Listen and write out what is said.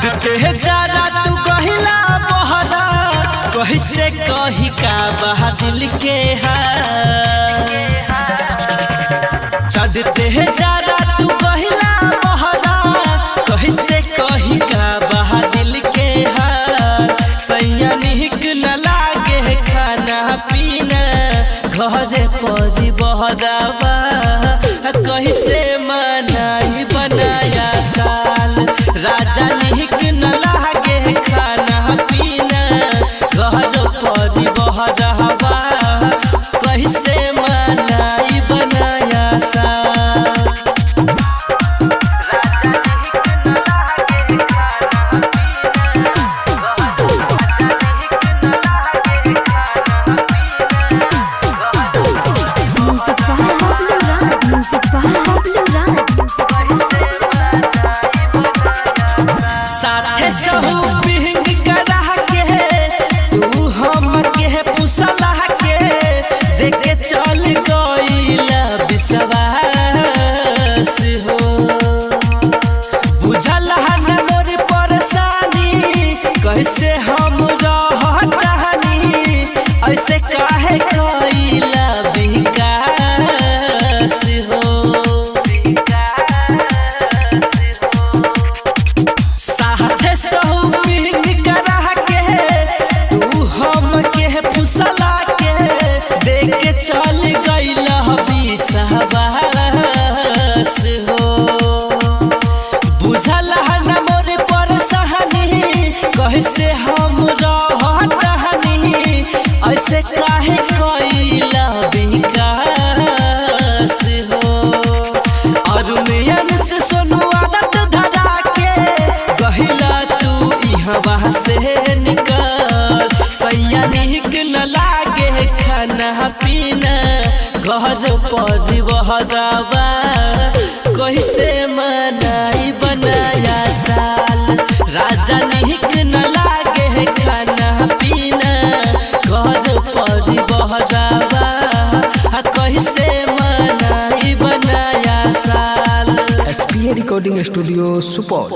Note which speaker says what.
Speaker 1: चढ़ते जरा तू कहिला बहरा कैसे कही का बहा दिल के चढ़ते जरा तू कहिला बहरा कैसे कही का बहा दिल के सैया निक न लागे खाना पीना घरे परी बहरावा कैसे मनाई बनाया साल राजा निक न लागे खाना पीना घर परी बहरावा कैसे मनाई बनाया साल साथे सहू पिंग करा के तू हम के पुसला के देखे चल गईला विश्वास हो बुझल न मोर परेशानी कैसे हम रहतानी ऐसे काहे कईला विकास हो चल गईला विश्वास हो बुझल न मोर परेशानी कैसे हम रहतानी ऐसे काहे कईला विकास हो और मियन से सोनू आदत धरा के गहिला तू इहवा से निकल सैया निक न लागे खाना पीना घर परी बहरावा कैसे मनाई बनाया साल राजा निक न लागे खाना पीना घर परी बहरावा कैसे मनाई बनाया साल।
Speaker 2: SBA recording studio Supaul.